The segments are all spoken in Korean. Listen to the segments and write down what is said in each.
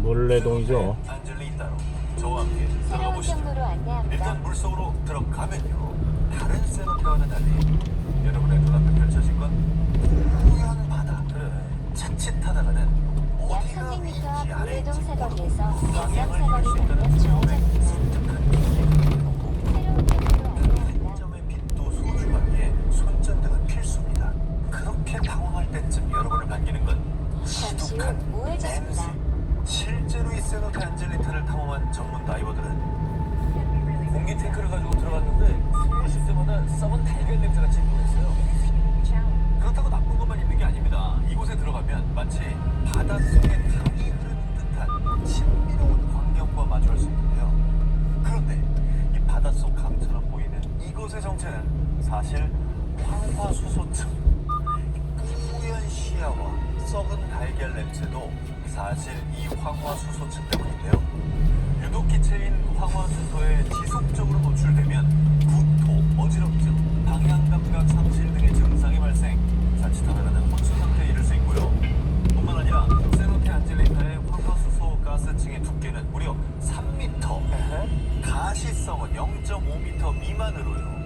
몰래동이죠. 안젤리따로 저와 함께 들어가 새로운 보시죠. 경로로 안내합니다. 일단 물속으로 들어가면요, 다른 세노테와는 달리 여러분의 눈앞에 펼쳐진 건 뿌연 바다. 자칫하다가는 약 어디가 300m 위인지 앞 물레동 아래인지 사거리에서 방향을 양양 잃을 수 사거리 있다는 방면 두려움에 좌회전입니다. 섬뜩한 기분이 새로운 경로로 안내합니다. 점의 빛도 소중하기에 손전등은 필수입니다. 그렇게 당황할 때쯤 여러분을 반기는 건 잠시 후 시독한 우회전입니다. 냄새. 실제로 이 세노테 안젤리타를 탐험한 전문 다이버들은 공기 탱크를 가지고 들어갔는데 숨을 때마다 썩은 달걀 냄새가 진동했어요. 그렇다고 나쁜 것만 있는 게 아닙니다. 이곳에 들어가면 마치 바닷속에 강이 흐르는 듯한 신비로운 광경과 마주할 수 있는데요. 그런데 이 바닷속 강처럼 보이는 이곳의 정체는 사실 황화수소층. 뿌연 시야와 썩은 달걀 냄새도 사실 이 황화수소층 때문인데요. 유독 기체인 황화수소에 지속적으로 노출되면 구토, 어지럽증, 방향감각 상실 등의 증상이 발생, 자칫하다가는 혼수 상태에 이를 수 있고요. 뿐만 아니라 세노테 안젤리타의 황화수소 가스층의 두께는 무려 3m, 가시성은 0.5m 미만으로요.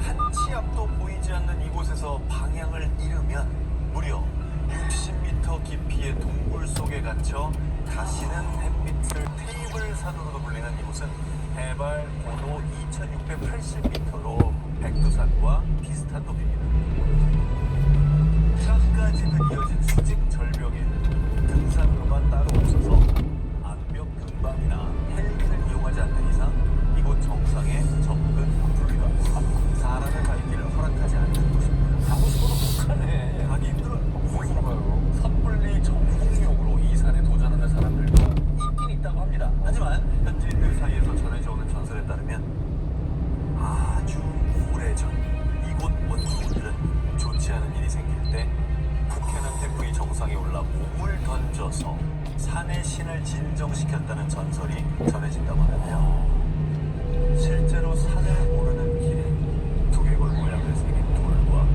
한 치 앞도 보이지 않는 이곳에서 방향을 잃으면 무려 60m 깊이의 동굴 속에 갇혀 다시는 햇빛을 테이블산으로도 불리는 이곳은 해발 고도 2680m로 백두산과 비슷한 높이입니다. 뼈까지는 이어진 수직 절벽에는 등산로가 따로 없어서 암벽 근방이나 헬기를 이용하지 않는 이상 이곳 정상에 접근 불가합니다. 사람의 발길을 허락하지 않는 곳입니다. 가고 싶어도 못 가네. 가기 힘들어요. 무슨 가요? 섣불리 전공용으로 이 산에 도전하는 사람들도 있긴 있다고 합니다. 하지만 현지인들 사이에서 전해져 오는 전설에 따르면 아주 오래전 이곳 원주민들은 좋지 않은 일이 생길 때 북해는 태풍이 정상에 올라 몸을 던져서 산의 신을 진정시켰다는 전설이 전해진다고 하는데요. 실제로 산을 오르는 길에 두개골 모양을 새긴 돌과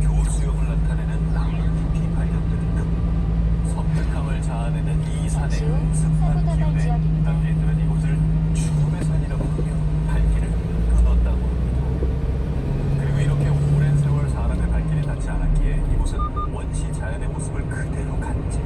교수형을 나타내는 나뭇잎이 발견되는 등 섬뜩함을 자아내는 이 산의 잠시 후 습한 사고다발 기운에 지역입니다. 현지인들은 이곳을 죽음의 산이라고 부르며 발길을 끊었다고 합니다. 그리고 이렇게 오랜 세월 사람의 발길이 닿지 않았기에 이곳은 원시 자연의 모습을 그대로 간직.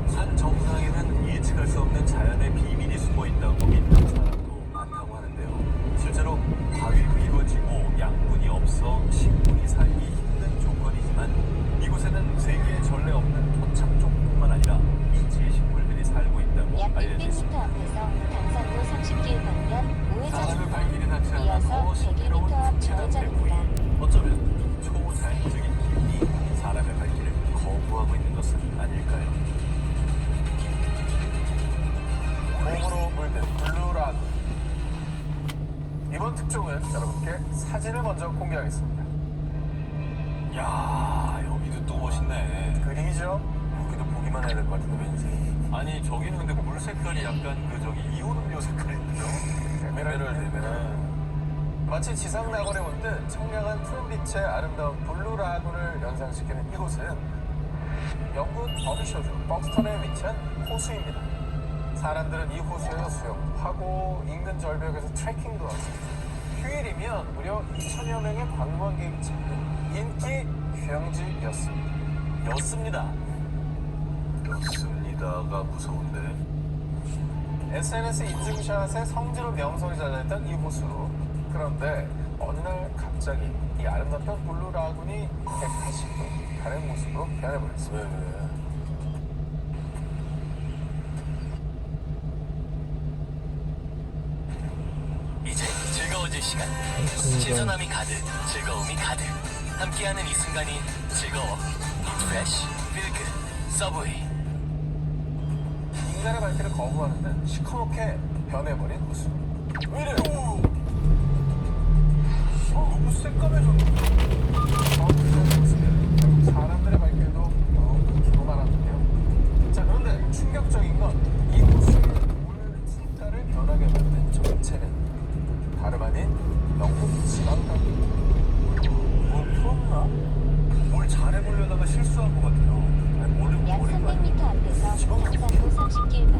산 정상에는 예측할 수 없는 자연의 비밀이 숨어 있다고 믿는 사람도 많다고 하는데요. 실제로 바위로 이루어지고 양분이 없어 식물이 살기 힘든 조건이지만 이곳에는 세계에 전례 없는 토착종뿐만 아니라 미지의 식물들이 살고 있다고 약 알려져 600m 있습니다. 앞에서 강산도 30길 방면 사람의 발길이 우회전입니다. 닿지 않아 이어서 더 신비로운 100m 앞 북해남 태풍이 좌회전입니다. 어쩌면 초자연적인 힘이 사람의 발길을 거부하고 있는 것은 아닐까요? 몸으로 물든 블루라군. 이번 특종은 여러분께 사진을 먼저 공개하겠습니다. 야, 여기도 또 멋있네. 그림이죠? 여기도 보기만 해야 될 것 같은데 왠지. 아니 저기는 근데 물 색깔이 약간 그 저기 이온 음료 색깔인데요? 에메랄드는 마치 지상 낙원에 온 듯 청량한 푸른빛의 아름다운 블루라군을 연상시키는 이곳은 영국 어미셔주 벅스턴에 위치한 호수입니다. 사람들은 이 호수에서 수영하고 인근 절벽에서 트레킹도 하고 휴일이면 무려 2천여 명의 관광객이 찾는 인기 휴양지였습니다. 였습니다가 무서운데. SNS 인증샷에 성지로 명성이 잘됐던 이 호수. 그런데 어느 날 갑자기 이 아름답던 블루라군이 180도 다른 모습으로 변해버렸습니다. 이제 즐거워질 시간. 신선함이 가득, 즐거움이 가득. 함께하는 이 순간이 즐거워. 리프레쉬, 필그, 서브웨이. 인간의 발길을 거부하는 듯 시커멓게 변해버린 호수. 왜 이래? 너무 새까매졌는데. 처음 모습은 결국 사람들의 발길도 더욱 크기로 말았는데요. 자, 그런데 충격적인 건 이 호수의 물 색깔을 변하게 만든 정체는 다름 아닌 영국 지방당국. 뭘 풀었나? 뭘 잘해보려다가 실수한 것 같아요. 아니, 약 뭘 300m 앞에서 지방 강산도 30길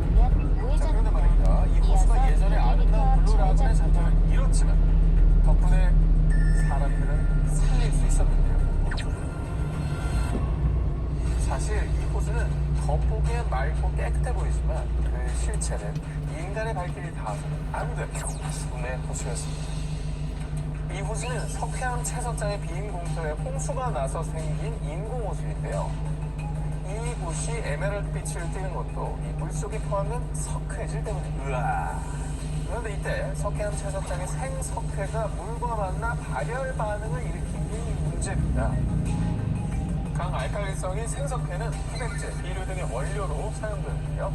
맑고 깨끗해 보이지만 그 실체는 인간의 발길이 닿아서는 안 되는 죽음의 호수였습니다. 이 호수는 석회암 채석장의 빈 공터에 홍수가 나서 생긴 인공호수인데요. 이 곳이 에메랄드 빛을 띠는 것도 이 물속에 포함된 석회질 때문입니다. 으아. 그런데 이때 석회암 채석장의 생석회가 물과 만나 발열 반응을 일으킨 게 문제입니다. 강알칼리성인 생석회는 흑액제, 비료 등의 원료로 사용되는데요.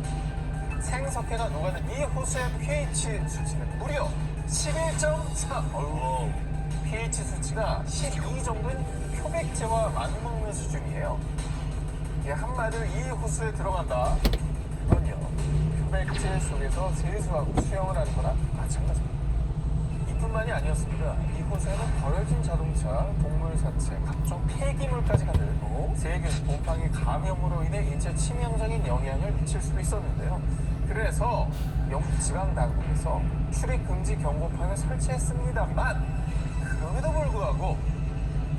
생석회가 녹아든 이 호수의 pH 수치는 무려 11.4. 어우. pH 수치가 12 정도인 표백제와 맞먹는 수준이에요. 이게 한마디로 이 호수에 들어간다. 그건요, 표백제 속에서 세수하고 수영을 하는 거나 마찬가지입니다. 이뿐만이 아니었습니다. 이 호수에는 버려진 자동차, 동물 사체, 각종 폐기물까지 가득 세균, 곰팡이 감염으로 인해 인체 치명적인 영향을 미칠 수도 있었는데요. 그래서 영국 지방당국에서 출입 금지 경고판을 설치했습니다만 그럼에도 불구하고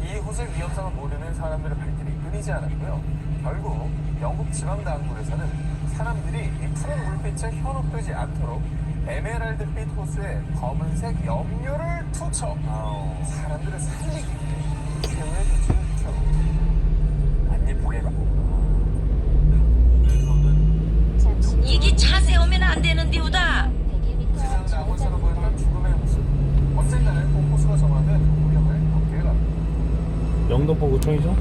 이 호수의 위험성을 모르는 사람들의 발길이 끊이지 않았고요. 결국 영국 지방당국에서는 사람들이 이 푸른 물빛에 현혹되지 않도록 에메랄드빛 호수에 검은색 염료를 투척 사람들을 살리기 위해 최후의 조치를 펴고 안 예쁘게 한국에서는 잠시 후 이게 차 세우면 안 되는데 우다. 100m 세상 앞 낙원처럼 보였던 좌회전입니다. 죽음의 호수. 언젠가는 그 호수가 정화된 우령을 얻게 갑니다. 영등포구청이죠?